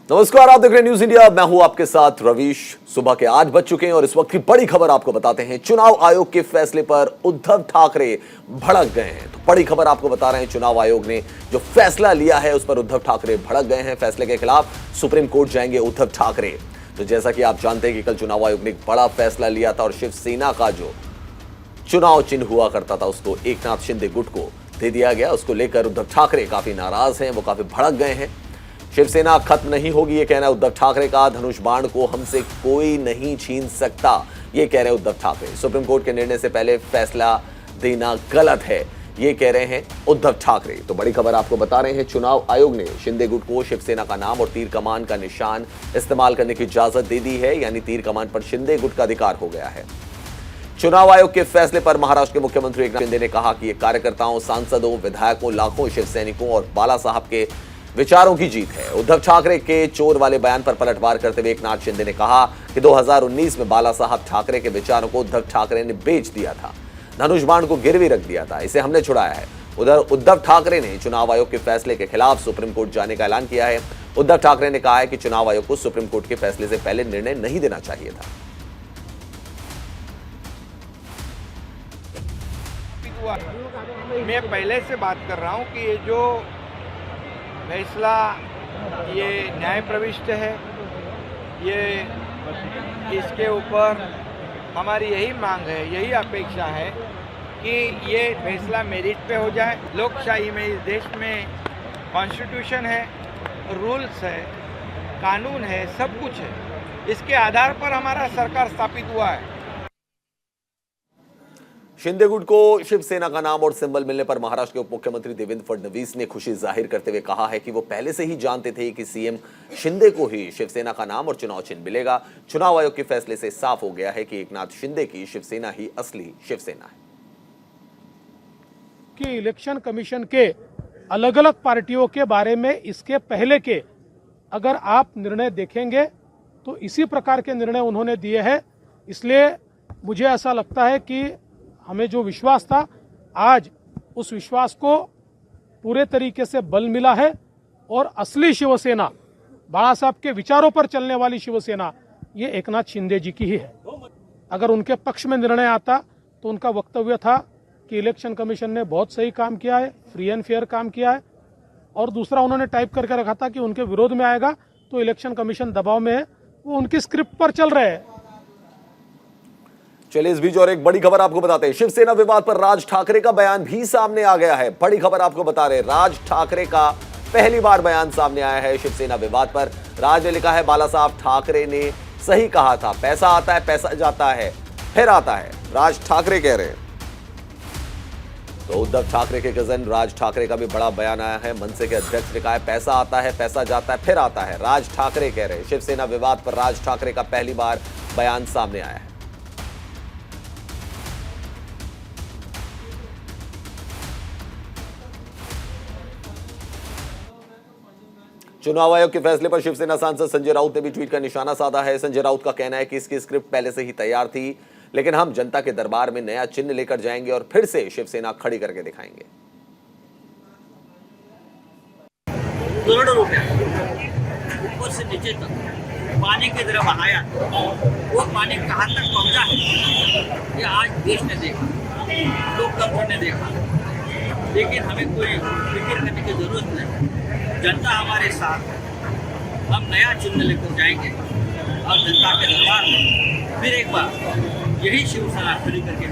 नमस्कार, आप देख रहे हैं न्यूज इंडिया। मैं हूं आपके साथ रवीश। सुबह के 8 बज चुके हैं और इस वक्त की बड़ी खबर आपको बताते हैं। चुनाव आयोग के फैसले पर उद्धव ठाकरे भड़क गए हैं। तो बड़ी खबर आपको बता रहे हैं, चुनाव आयोग ने जो फैसला लिया है उस पर उद्धव ठाकरे भड़क गए हैं। फैसले के खिलाफ सुप्रीम कोर्ट जाएंगे उद्धव ठाकरे। तो जैसा कि आप जानते हैं कि कल चुनाव आयोग ने एक बड़ा फैसला लिया था और शिवसेना का जो चुनाव चिन्ह हुआ करता था उसको एकनाथ शिंदे गुट को दे दिया गया। उसको लेकर उद्धव ठाकरे काफी नाराज हैं, वो काफी भड़क गए हैं। शिवसेना खत्म नहीं होगी, ये कहना है उद्धव ठाकरे का। धनुष बाण को हमसे कोई नहीं छीन सकता, ये कह रहे हैं उद्धव ठाकरे। सुप्रीम कोर्ट के निर्णय से पहले फैसला देना गलत है, ये कह रहे हैं उद्धव ठाकरे। तो बड़ी खबर आपको बता रहे हैं, चुनाव आयोग ने शिंदे गुट को शिवसेना का नाम और तीर कमान का निशान इस्तेमाल करने की इजाजत दे दी है, यानी तीर कमान पर शिंदे गुट का अधिकार हो गया है। चुनाव आयोग के फैसले पर महाराष्ट्र के मुख्यमंत्री एकनाथ शिंदे ने कहा कि ये कार्यकर्ताओं, सांसदों, विधायकों, लाखों शिवसैनिकों और बाला साहब के विचारों की जीत है। उद्धव ठाकरे के चोर वाले बयान पर पलटवार करते हुए एकनाथ शिंदे ने कहा कि 2019 में बाला साहब ठाकरे के विचारों को उद्धव ठाकरे ने बेच दिया था, धनुष बाण को गिरवी रख दिया था, इसे हमने छुड़ाया है। उधर उद्धव ठाकरे ने चुनाव आयोग के फैसले के खिलाफ सुप्रीम कोर्ट जाने का ऐलान किया है। उद्धव ठाकरे ने कहा है कि चुनाव आयोग को सुप्रीम कोर्ट के फैसले से पहले निर्णय नहीं देना चाहिए था। मैं पहले से बात कर रहा हूं कि ये जो फैसला ये न्याय प्रविष्ट है, ये इसके ऊपर हमारी यही मांग है, यही अपेक्षा है कि ये फैसला मेरिट पे हो जाए। लोकशाही में इस देश में कॉन्स्टिट्यूशन है, रूल्स है, कानून है, सब कुछ है। इसके आधार पर हमारा सरकार स्थापित हुआ है। शिंदे गुट को शिवसेना का नाम और सिंबल मिलने पर महाराष्ट्र के उप मुख्यमंत्री देवेंद्र फडणवीस ने खुशी जाहिर करते हुए कहा है कि वो पहले से ही जानते थे कि सीएम शिंदे को ही शिवसेना का नाम और चुनाव चिन्ह मिलेगा। चुनाव आयोग के फैसले से साफ हो गया है कि एकनाथ शिंदे की शिवसेना ही असली शिवसेना है। कि इलेक्शन कमीशन के अलग अलग पार्टियों के बारे में इसके पहले के अगर आप निर्णय देखेंगे तो इसी प्रकार के निर्णय उन्होंने दिए हैं। इसलिए मुझे ऐसा लगता है कि हमें जो विश्वास था, आज उस विश्वास को पूरे तरीके से बल मिला है और असली शिवसेना, बाला साहब के विचारों पर चलने वाली शिवसेना, ये एकनाथ शिंदे जी की ही है। अगर उनके पक्ष में निर्णय आता तो उनका वक्तव्य था कि इलेक्शन कमीशन ने बहुत सही काम किया है, फ्री एंड फेयर काम किया है, और दूसरा उन्होंने टाइप करके रखा था कि उनके विरोध में आएगा तो इलेक्शन कमीशन दबाव में है, वो उनकी स्क्रिप्ट पर चल रहे हैं। चलिए इस बीच और एक बड़ी खबर आपको बताते हैं। शिवसेना विवाद पर राज ठाकरे का बयान भी सामने आ गया है। बड़ी खबर आपको बता रहे हैं, राज ठाकरे का पहली बार बयान सामने आया है शिवसेना विवाद पर। राज ने लिखा है, बाला साहब ठाकरे ने सही कहा था, पैसा आता है, पैसा जाता है, फिर आता है, राज ठाकरे कह रहे हैं। तो उद्धव ठाकरे के कजन राज ठाकरे का भी बड़ा बयान आया है। मनसे के अध्यक्ष ने कहा है, पैसा आता है, पैसा जाता है, फिर आता है, राज ठाकरे कह रहे हैं। शिवसेना विवाद पर राज ठाकरे का पहली बार बयान सामने आया है। चुनाव आयोग के फैसले पर शिवसेना सांसद संजय राउत ने भी ट्वीट का निशाना साधा है। संजय राउत का कहना है कि इसकी स्क्रिप्ट पहले से ही तैयार थी, लेकिन हम जनता के दरबार में नया चिन्ह लेकर जाएंगे और फिर से शिवसेना खड़ी करके दिखाएंगे। करोड़ों रुपए ऊपर से नीचे तक पानी की तरह बहाया, वो पानी कहां तक पहुंचा है ये आज देश ने देखा, लोकतंत्र ने देखा। लेकिन हमें कोई फिक्र करने की जरूरत नहीं, जनता हमारे साथ है। हम नया चिन्ह लेकर जाएंगे और जनता के दरबार में फिर एक बार यही शिवसेना खड़ी करके।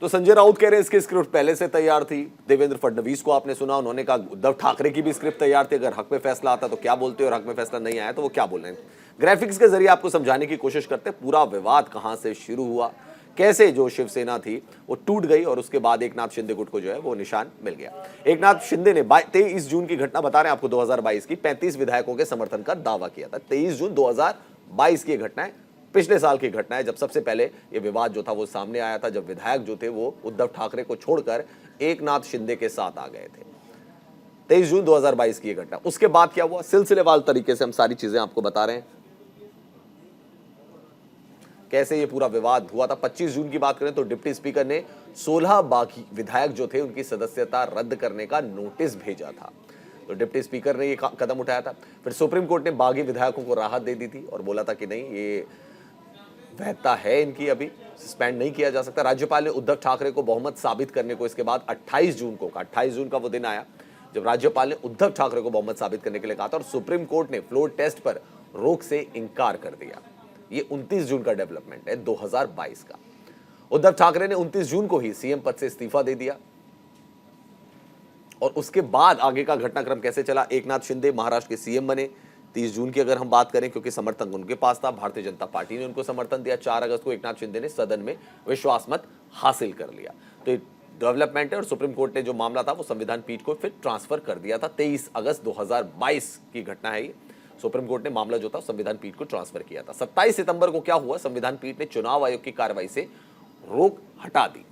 तो संजय राउत कह रहे हैं इसकी स्क्रिप्ट पहले से तैयार थी। देवेंद्र फडणवीस को आपने सुना, उन्होंने कहा उद्धव ठाकरे की भी स्क्रिप्ट तैयार थी, अगर हक में फैसला आता तो क्या बोलते और हक में फैसला नहीं आया तो वो क्या बोल रहे हैं। ग्राफिक्स के जरिए आपको समझाने की कोशिश करते पूरा विवाद कहां से शुरू हुआ, कैसे जो शिवसेना थी वो टूट गई और उसके बाद एकनाथ शिंदे गुट को जो है वो निशान मिल गया। एकनाथ शिंदे ने 23 जून की घटना बता रहे हैं आपको 2022 की, 35 विधायकों के समर्थन का दावा किया था। 23 जून 2022 की घटना है, पिछले साल की घटना है, जब सबसे पहले ये विवाद जो था वो सामने आया था, जब विधायक जो थे वो उद्धव ठाकरे को छोड़कर एकनाथ शिंदे के साथ आ गए थे। 23 जून 2022 की घटना। उसके बाद क्या हुआ, सिलसिलेवार तरीके से हम सारी चीजें आपको बता रहे हैं, कैसे ये पूरा विवाद हुआ था। 25 जून की बात करें तो डिप्टी स्पीकर ने 16 बाकी विधायक जो थे उनकी सदस्यता रद्द करने का नोटिस भेजा था। तो डिप्टी स्पीकर ने ये कदम उठाया था। फिर सुप्रीम कोर्ट ने बागी विधायकों को राहत दे दी थी और बोला था कि नहीं, ये वैधता है इनकी, अभी सस्पेंड नहीं किया जा सकता। राज्यपाल ने उद्धव ठाकरे को बहुमत साबित करने को इसके बाद 28 जून को कहा। 28 जून का वो दिन आया जब राज्यपाल ने उद्धव ठाकरे को बहुमत साबित करने के लिए कहा था और सुप्रीम कोर्ट ने फ्लोर टेस्ट पर रोक से इनकार कर दिया। ये 29 जून का डेवलपमेंट है 2022 का। उद्धव ठाकरे ने 29 जून को ही सीएम पद से इस्तीफा दे दिया और उसके बाद आगे का घटनाक्रम कैसे चला। एकनाथ शिंदे महाराष्ट्र के सीएम बने 30 जून की अगर हम बात करें, क्योंकि समर्थन उनके पास था, भारतीय जनता पार्टी ने उनको समर्थन दिया। 4 अगस्त को एकनाथ शिंदे ने सदन में विश्वास मत हासिल कर लिया। तो ये डेवलपमेंट है और सुप्रीम कोर्ट ने जो मामला था वो संविधान पीठ को फिर ट्रांसफर कर दिया था। 23 अगस्त 2022 की घटना है ये। सुप्रीम कोर्ट ने मामला जो था संविधान पीठ को ट्रांसफर किया था। 27 सितंबर को क्या हुआ, संविधान पीठ ने चुनाव आयोग की कार्रवाई से रोक हटा दी।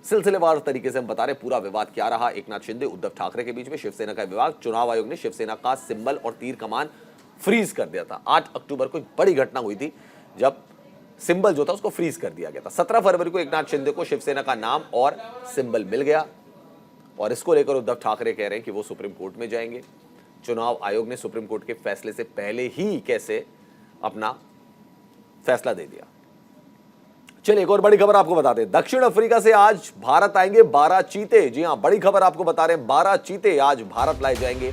सिलसिलेवार तरीके से हम बता रहे पूरा विवाद क्या रहा एकनाथ शिंदे उद्धव ठाकरे के बीच में। शिवसेना का विवाद, चुनाव आयोग ने शिवसेना का सिंबल और तीर कमान फ्रीज कर दिया था। 8 अक्टूबर को एक बड़ी घटना हुई थी जब सिंबल जो था उसको फ्रीज कर दिया गया था। 17 फरवरी को एकनाथ शिंदे को शिवसेना का नाम और सिंबल मिल गया और इसको लेकर उद्धव ठाकरे कह रहे हैं कि वो सुप्रीम कोर्ट में जाएंगे। चुनाव आयोग ने सुप्रीम कोर्ट के फैसले से पहले ही कैसे अपना फैसला दे दिया। चलिए एक और बड़ी खबर आपको बता दें। दक्षिण अफ्रीका से आज भारत आएंगे 12 चीते। जी हां, बड़ी खबर आपको बता रहे हैं, 12 चीते आज भारत लाए जाएंगे।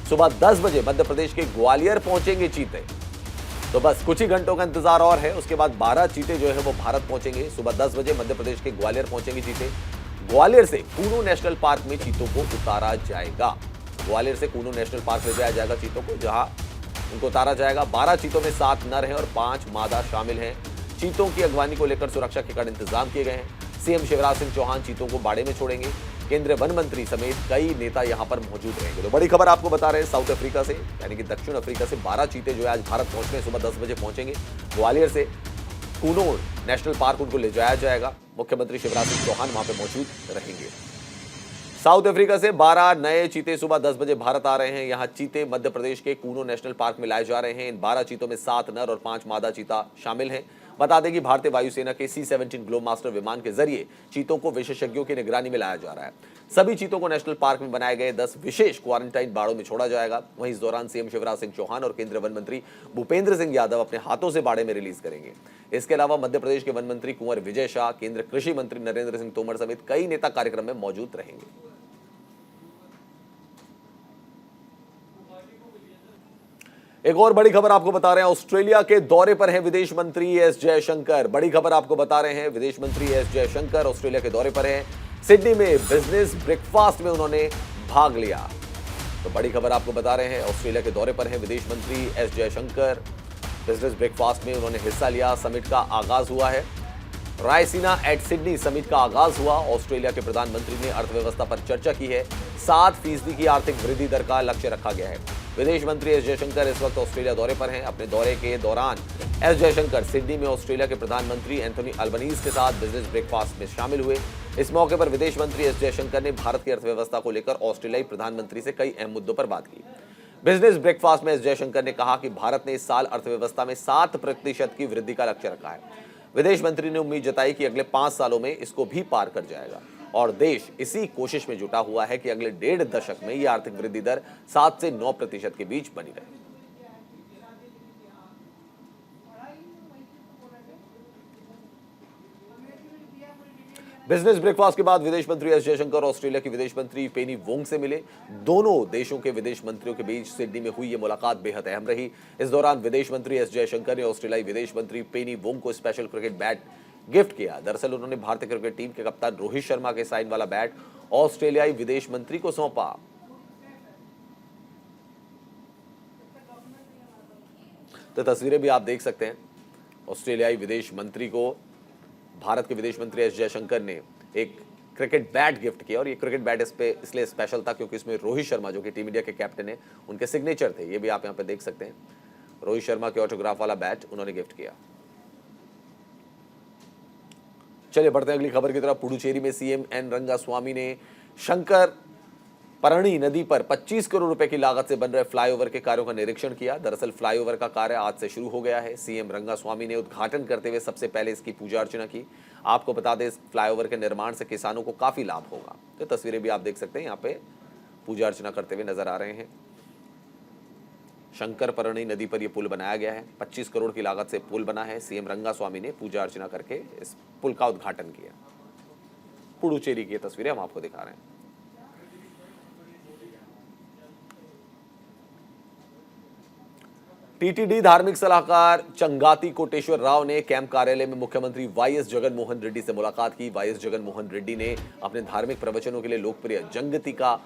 सुबह 10 बजे मध्य प्रदेश के ग्वालियर पहुंचेंगे चीते। तो बस कुछ ही घंटों का इंतजार और है, उसके बाद 12 चीते जो है वो भारत पहुंचेंगे। सुबह 10 बजे मध्य प्रदेश के ग्वालियर पहुंचेंगे चीते। ग्वालियर से कूनो नेशनल पार्क में चीतों को उतारा जाएगा। ग्वालियर से कूनो नेशनल पार्क ले जाया जाएगा चीतों को, जहां उनको उतारा जाएगा। 12 चीतों में 7 नर हैं और 5 मादा शामिल हैं। चीतों की अगवानी को लेकर सुरक्षा के कड़े इंतजाम किए गए हैं। सीएम शिवराज सिंह चौहान चीतों को बाड़े में छोड़ेंगे। केंद्रीय वन मंत्री समेत कई नेता यहां पर मौजूद रहेंगे। तो बड़ी खबर आपको बता रहे हैं साउथ अफ्रीका से, यानी कि दक्षिण अफ्रीका से 12 चीते जो है आज भारत पहुंच रहे हैं। सुबह 10 बजे पहुंचेंगे। ग्वालियर से कूनो नेशनल पार्क उनको ले जाया जाएगा। मुख्यमंत्री शिवराज सिंह चौहान वहां पर मौजूद रहेंगे। साउथ अफ्रीका से 12 नए चीते सुबह 10 बजे भारत आ रहे हैं। यहां चीते मध्य प्रदेश के कूनो नेशनल पार्क में लाए जा रहे हैं। इन 12 चीतों में 7 नर और 5 मादा चीता शामिल हैं। बता दें कि भारतीय वायुसेना के C-17 ग्लोबमास्टर विमान के जरिए चीतों को विशेषज्ञों की निगरानी में लाया जा रहा है। सभी चीतों को नेशनल पार्क में बनाए गए 10 विशेष क्वारंटाइन बाड़ों में छोड़ा जाएगा। वहीं इस दौरान सीएम शिवराज सिंह चौहान और केंद्रीय वन मंत्री भूपेंद्र सिंह यादव अपने हाथों से बाड़े में रिलीज करेंगे। इसके अलावा मध्य प्रदेश के वन मंत्री कुंवर विजय शाह, केंद्रीय कृषि मंत्री नरेंद्र सिंह तोमर समेत कई नेता कार्यक्रम में मौजूद रहेंगे। एक और बड़ी खबर आपको बता रहे हैं, ऑस्ट्रेलिया के दौरे पर हैं विदेश मंत्री एस जयशंकर। बड़ी खबर आपको बता रहे हैं, विदेश मंत्री एस जयशंकर ऑस्ट्रेलिया के दौरे पर हैं। सिडनी में बिजनेस ब्रेकफास्ट में उन्होंने भाग लिया। तो बड़ी खबर आपको बता रहे हैं, ऑस्ट्रेलिया के दौरे पर हैं विदेश मंत्री एस जयशंकर। बिजनेस ब्रेकफास्ट में उन्होंने हिस्सा लिया। समिट का आगाज हुआ है। रायसीना एट सिडनी समिट का आगाज हुआ। ऑस्ट्रेलिया के प्रधानमंत्री ने अर्थव्यवस्था पर चर्चा की है। 7% की आर्थिक वृद्धि दर का लक्ष्य रखा गया है। विदेश मंत्री एस जयशंकर इस वक्त ऑस्ट्रेलिया दौरे पर हैं। अपने दौरे के दौरान एस जयशंकर सिडनी में ऑस्ट्रेलिया के प्रधानमंत्री एंथोनी अल्बनीज के साथ बिजनेस ब्रेकफास्ट में शामिल हुए। इस मौके पर विदेश मंत्री एस जयशंकर ने भारत की अर्थव्यवस्था को लेकर ऑस्ट्रेलियाई प्रधानमंत्री से कई अहम मुद्दों पर बात की। बिजनेस ब्रेकफास्ट में एस जयशंकर ने कहा कि भारत ने इस साल अर्थव्यवस्था में 7% की वृद्धि का लक्ष्य रखा है। विदेश मंत्री ने उम्मीद जताई कि अगले 5 सालों में इसको भी पार कर जाएगा और देश इसी कोशिश में जुटा हुआ है कि अगले 1.5 दशक में यह आर्थिक वृद्धि दर 7 से 9% के बीच बनी रहे। बिजनेस ब्रेकफास्ट के बाद विदेश मंत्री एस जयशंकर ऑस्ट्रेलिया की विदेश मंत्री पेनी वोंग से मिले। दोनों देशों के विदेश मंत्रियों के बीच सिडनी में हुई यह मुलाकात बेहद अहम रही। इस दौरान विदेश मंत्री एस जयशंकर ने ऑस्ट्रेलियाई विदेश मंत्री पेनी वोंग को स्पेशल क्रिकेट बैट गिफ्ट किया। दरअसल उन्होंने भारतीय क्रिकेट टीम के कप्तान रोहित शर्मा के साइन वाला बैट ऑस्ट्रेलियाई विदेश मंत्री को सौंपा। तो तस्वीरें भी आप देख सकते हैं। ऑस्ट्रेलियाई विदेश मंत्री को भारत के विदेश मंत्री एस जयशंकर ने एक क्रिकेट बैट गिफ्ट किया और ये क्रिकेट बैट इसलिए स्पेशल था क्योंकि इसमें रोहित शर्मा जो कि टीम इंडिया के कैप्टन है उनके सिग्नेचर थे। ये भी आप यहाँ पे देख सकते हैं। रोहित शर्मा के ऑटोग्राफ वाला बैट उन्होंने गिफ्ट किया। चलिए बढ़ते हैं अगली खबर की तरफ। पुडुचेरी में सीएम एन रंगास्वामी ने शंकर परणी नदी पर 25 करोड़ रुपए की लागत से बन रहे फ्लाईओवर के कार्यों का निरीक्षण किया। दरअसल फ्लाईओवर का कार्य आज से शुरू हो गया है। सीएम रंगास्वामी ने उद्घाटन करते हुए सबसे पहले इसकी पूजा अर्चना की। आपको बता दें इस फ्लाईओवर के निर्माण से किसानों को काफी लाभ होगा। तो तस्वीरें भी आप देख सकते हैं। यहाँ पे पूजा अर्चना करते हुए नजर आ रहे हैं। शंकरपरणी नदी पर यह पुल बनाया गया है। 25 करोड़ की लागत से पुल बना है। सीएम रंगास्वामी ने पूजा अर्चना करके इस पुल का उद्घाटन किया। पुडुचेरी की तस्वीरें हम आपको दिखा रहे हैं। टीटीडी धार्मिक सलाहकार चंगाती कोटेश्वर राव ने कैंप कार्यालय में मुख्यमंत्री वाईएस जगनमोहन रेड्डी से मुलाकात की। वाईएस जगनमोहन रेड्डी ने अपने धार्मिक प्रवचनों के लिए लोकप्रिय जंगती का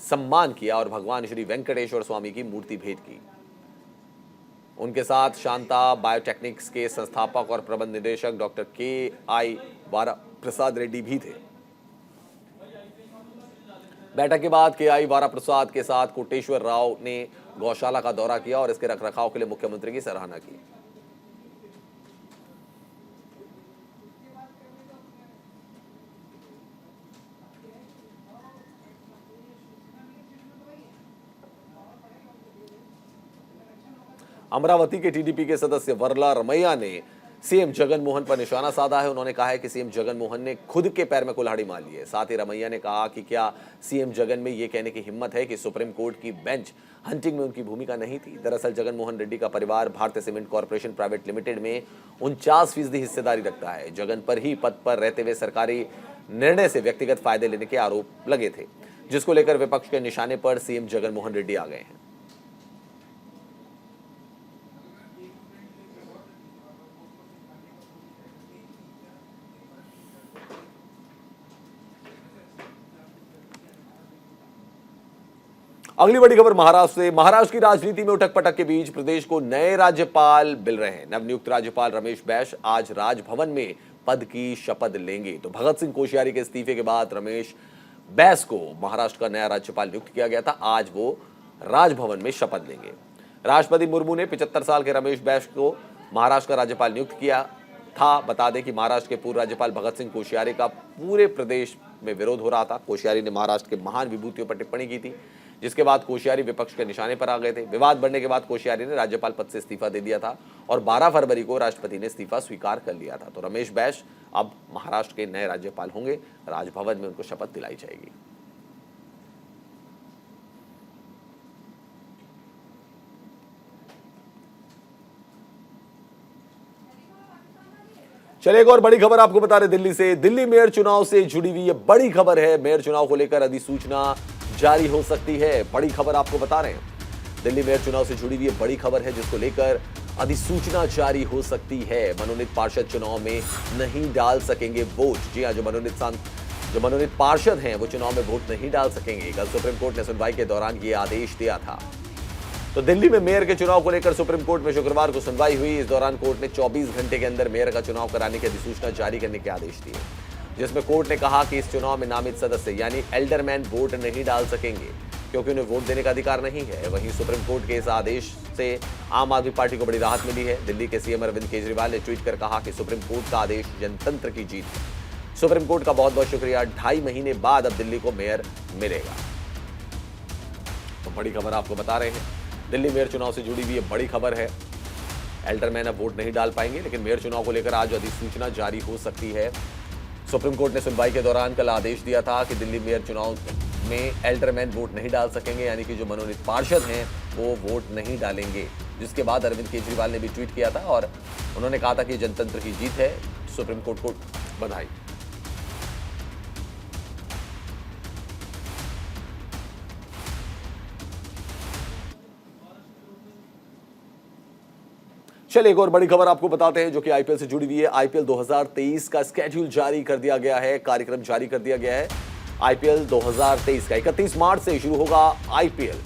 सम्मान किया और भगवान श्री वेंकटेश्वर स्वामी की मूर्ति भेंट की। उनके साथ शांता बायोटेक्निक्स के संस्थापक और प्रबंध निदेशक डॉक्टर के.आई. वारा प्रसाद रेड्डी भी थे। बैठक के बाद के.आई. वारा प्रसाद के साथ कोटेश्वर राव ने गौशाला का दौरा किया और इसके रखरखाव के लिए मुख्यमंत्री की सराहना की। अमरावती के टीडीपी के सदस्य वरला रमैया ने सीएम जगनमोहन पर निशाना साधा है। उन्होंने कहा है कि सीएम जगनमोहन ने खुद के पैर में कुल्हाड़ी मार ली है। साथ ही रमैया ने कहा कि क्या सीएम जगन में यह कहने की हिम्मत है कि सुप्रीम कोर्ट की बेंच हंटिंग में उनकी भूमिका नहीं थी। दरअसल जगनमोहन रेड्डी का परिवार भारतीय सीमेंट कॉर्पोरेशन प्राइवेट लिमिटेड में 49% हिस्सेदारी रखता है। जगन पर ही पद पर रहते हुए सरकारी निर्णय से व्यक्तिगत फायदे लेने के आरोप लगे थे, जिसको लेकर विपक्ष के निशाने पर सीएम जगनमोहन रेड्डी आ गए हैं। अगली बड़ी खबर महाराष्ट्र से। महाराष्ट्र की राजनीति में उठक पटक के बीच प्रदेश को नए राज्यपाल मिल रहे हैं। नवनियुक्त राज्यपाल रमेश बैस आज राजभवन में पद की शपथ लेंगे। तो भगत सिंह कोश्यारी के इस्तीफे के बाद रमेश बैस को महाराष्ट्र का नया राज्यपाल नियुक्त किया गया था। आज वो राजभवन में शपथ लेंगे। राष्ट्रपति मुर्मू ने 75 साल के रमेश बैस को महाराष्ट्र का राज्यपाल नियुक्त किया था। बता दें कि महाराष्ट्र के पूर्व राज्यपाल भगत सिंह कोश्यारी का पूरे प्रदेश में विरोध हो रहा था। कोश्यारी ने महाराष्ट्र के महान विभूतियों पर टिप्पणी की थी, जिसके बाद कोश्यारी विपक्ष के निशाने पर आ गए थे। विवाद बढ़ने के बाद कोश्यारी ने राज्यपाल पद से इस्तीफा दे दिया था और 12 फरवरी को राष्ट्रपति ने इस्तीफा स्वीकार कर लिया था। तो रमेश बैस अब महाराष्ट्र के नए राज्यपाल होंगे। राजभवन में उनको शपथ दिलाई जाएगी। चलिए एक और बड़ी खबर आपको बता रहे दिल्ली से। दिल्ली मेयर चुनाव से जुड़ी हुई ये बड़ी खबर है। मेयर चुनाव को लेकर अधिसूचना जारी हो सकती है। बड़ी खबर आपको बता रहे हैं। दिल्ली मेयर चुनाव से जुड़ी हुई ये बड़ी खबर है, जिसको लेकर अधिसूचना जारी हो सकती है। मनोनीत पार्षद चुनाव में नहीं डाल सकेंगे वोट। जी हां, जो मनोनीत पार्षद हैं वो चुनाव में वोट नहीं डाल सकेंगे। कल सुप्रीम कोर्ट ने सुनवाई के दौरान ये आदेश दिया था। तो दिल्ली में मेयर के चुनाव को लेकर सुप्रीम कोर्ट में शुक्रवार को सुनवाई हुई। इस दौरान कोर्ट ने 24 घंटे के अंदर मेयर का चुनाव कराने की अधिसूचना जारी करने के आदेश दिए, जिसमें कोर्ट ने कहा कि इस चुनाव में नामित सदस्य यानी एल्डरमैन वोट नहीं डाल सकेंगे, क्योंकि उन्हें वोट देने का अधिकार नहीं है। वहीं सुप्रीम कोर्ट के इस आदेश से आम आदमी पार्टी को बड़ी राहत मिली है। दिल्ली के सीएम अरविंद केजरीवाल ने ट्वीट कर कहा कि सुप्रीम कोर्ट का आदेश जनतंत्र की जीत है। सुप्रीम कोर्ट का बहुत बहुत शुक्रिया। 2.5 महीने बाद अब दिल्ली को मेयर मिलेगा। तो बड़ी खबर आपको बता रहे हैं। दिल्ली मेयर चुनाव से जुड़ी हुई ये बड़ी खबर है। एल्डरमैन अब वोट नहीं डाल पाएंगे, लेकिन मेयर चुनाव को लेकर आज अधिसूचना जारी हो सकती है। सुप्रीम कोर्ट ने सुनवाई के दौरान कल आदेश दिया था कि दिल्ली मेयर चुनाव में एल्डरमैन वोट नहीं डाल सकेंगे, यानी कि जो मनोनीत पार्षद हैं वो वोट नहीं डालेंगे। जिसके बाद अरविंद केजरीवाल ने भी ट्वीट किया था और उन्होंने कहा था कि जनतंत्र की जीत है। सुप्रीम कोर्ट को बधाई। चलिए एक और बड़ी खबर आपको बताते हैं, जो कि आईपीएल से जुड़ी हुई है। आईपीएल 2023 का स्केड्यूल जारी कर दिया गया है, कार्यक्रम जारी कर दिया गया है। आईपीएल 2023 का 31 मार्च से शुरू होगा आईपीएल।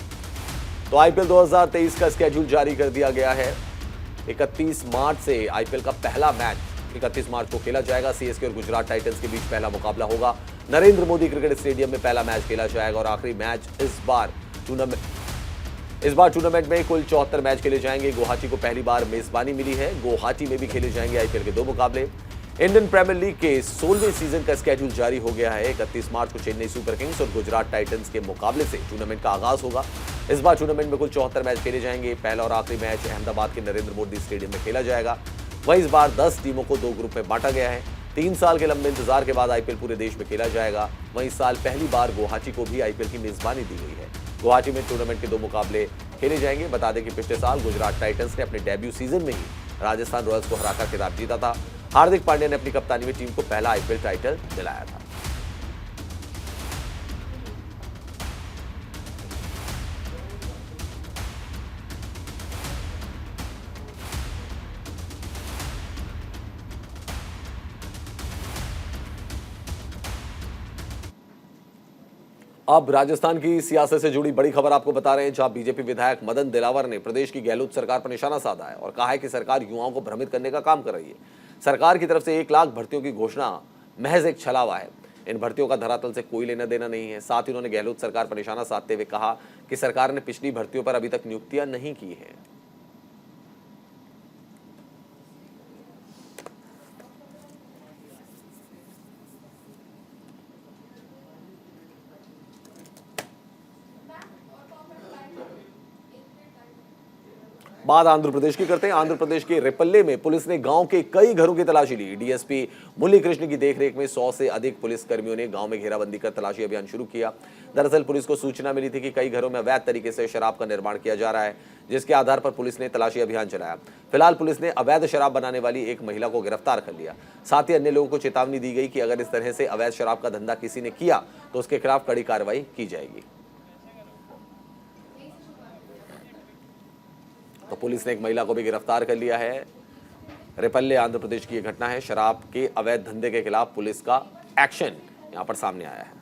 तो आईपीएल 2023 का स्केड्यूल जारी कर दिया गया है। 31 मार्च से आईपीएल का पहला मैच 31 मार्च को खेला जाएगा। सीएसके और गुजरात टाइटंस के बीच पहला मुकाबला होगा। नरेंद्र मोदी क्रिकेट स्टेडियम में पहला मैच खेला जाएगा और आखिरी मैच इस बार टूर्नामेंट में कुल 74 मैच खेले जाएंगे। गुवाहाटी को पहली बार मेजबानी मिली है। गुवाहाटी में भी खेले जाएंगे आईपीएल के 2 मुकाबले। इंडियन प्रीमियर लीग के 16वें सीजन का स्केड्यूल जारी हो गया है। 31 मार्च को चेन्नई सुपर किंग्स और गुजरात टाइटंस के मुकाबले से टूर्नामेंट का आगाज होगा। इस बार टूर्नामेंट में कुल 74 मैच खेले जाएंगे। पहला और आखिरी मैच अहमदाबाद के नरेंद्र मोदी स्टेडियम में खेला जाएगा। वहीं इस बार 10 टीमों को 2 ग्रुप में बांटा गया है। 3 साल के लंबे इंतजार के बाद आईपीएल पूरे देश में खेला जाएगा। वहीं इस साल पहली बार गुवाहाटी को भी आईपीएल की मेजबानी दी गई है। गुवाहाटी में टूर्नामेंट के 2 मुकाबले खेले जाएंगे। बता दें कि पिछले साल गुजरात टाइटंस ने अपने डेब्यू सीजन में ही राजस्थान रॉयल्स को हराकर खिताब जीता था। हार्दिक पांड्या ने अपनी कप्तानी में टीम को पहला आईपीएल टाइटल दिलाया था। अब राजस्थान की सियासत से जुड़ी बड़ी खबर आपको बता रहे हैं, जहां बीजेपी विधायक मदन दिलावर ने प्रदेश की गहलोत सरकार पर निशाना साधा है और कहा है कि सरकार युवाओं को भ्रमित करने का काम कर रही है। सरकार की तरफ से 1 लाख भर्तियों की घोषणा महज एक छलावा है। इन भर्तियों का धरातल से कोई लेना देना नहीं है। साथ ही उन्होंने गहलोत सरकार पर निशाना साधते हुए कहा कि सरकार ने पिछली भर्तियों पर अभी तक नियुक्तियां नहीं की हैं। बात आंध्र प्रदेश की करते हैं। आंध्र प्रदेश के रेपल्ले में पुलिस ने गांव के कई घरों की तलाशी ली। डीएसपी मुरली कृष्ण की देखरेख में 100 से अधिक पुलिस कर्मियों ने गांव में घेराबंदी कर तलाशी अभियान शुरू किया। दरअसल पुलिस को सूचना मिली थी कि कई घरों में अवैध तरीके से शराब का निर्माण किया जा रहा है, जिसके आधार पर पुलिस ने तलाशी अभियान चलाया। फिलहाल पुलिस ने अवैध शराब बनाने वाली एक महिला को गिरफ्तार कर लिया। साथ ही अन्य लोगों को चेतावनी दी गई कि अगर इस तरह से अवैध शराब का धंधा किसी ने किया तो उसके खिलाफ कड़ी कार्रवाई की जाएगी। तो पुलिस ने एक महिला को भी गिरफ्तार कर लिया है। रेपल्ले आंध्र प्रदेश की यह घटना है। शराब के अवैध धंधे के खिलाफ पुलिस का एक्शन यहां पर सामने आया है।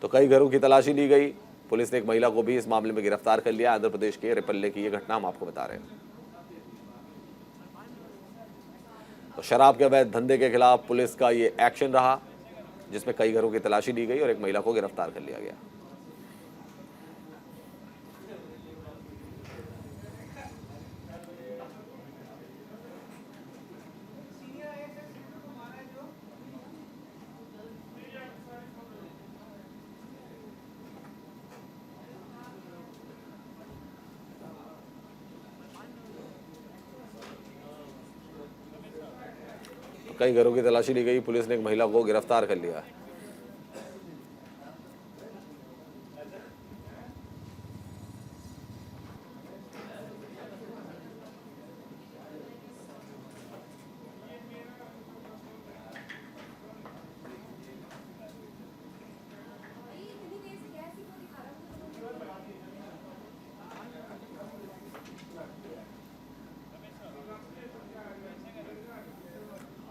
तो कई घरों की तलाशी ली गई। पुलिस ने एक महिला को भी इस मामले में गिरफ्तार कर लिया। आंध्र प्रदेश के रेपल्ले की यह घटना हम आपको बता रहे हैं। तो शराब के अवैध धंधे के खिलाफ पुलिस का यह एक्शन रहा, जिसमें कई घरों की तलाशी ली गई और एक महिला को गिरफ्तार कर लिया गया। कई घरों की तलाशी ली गई। पुलिस ने एक महिला को गिरफ्तार कर लिया।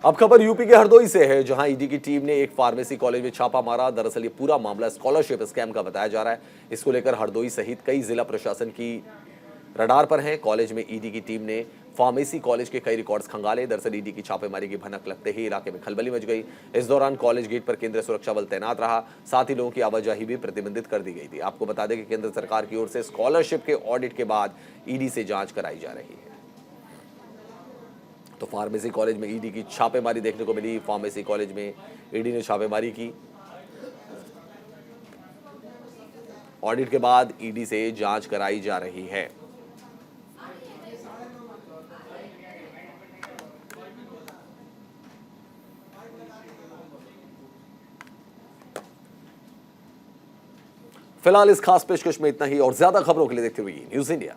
अब खबर यूपी के हरदोई से है, जहां ईडी की टीम ने एक फार्मेसी कॉलेज में छापा मारा। दरअसल ये पूरा मामला स्कॉलरशिप स्कैम का बताया जा रहा है। इसको लेकर हरदोई सहित कई जिला प्रशासन की रडार पर हैं। कॉलेज में ईडी की टीम ने फार्मेसी कॉलेज के कई रिकॉर्ड्स खंगाले। दरअसल ईडी की छापेमारी की भनक लगते ही इलाके में खलबली मच गई। इस दौरान कॉलेज गेट पर केंद्रीय सुरक्षा बल तैनात रहा। साथ ही लोगों की आवाजाही भी प्रतिबंधित कर दी गई थी। आपको बता दें कि केंद्र सरकार की ओर से स्कॉलरशिप के ऑडिट के बाद ईडी से जांच कराई जा रही है। तो फार्मेसी कॉलेज में ईडी की छापेमारी देखने को मिली। फार्मेसी कॉलेज में ईडी ने छापेमारी की। ऑडिट के बाद ईडी से जांच कराई जा रही है। फिलहाल इस खास पेशकश में इतना ही और ज्यादा खबरों के लिए देखते रहिए न्यूज़ इंडिया।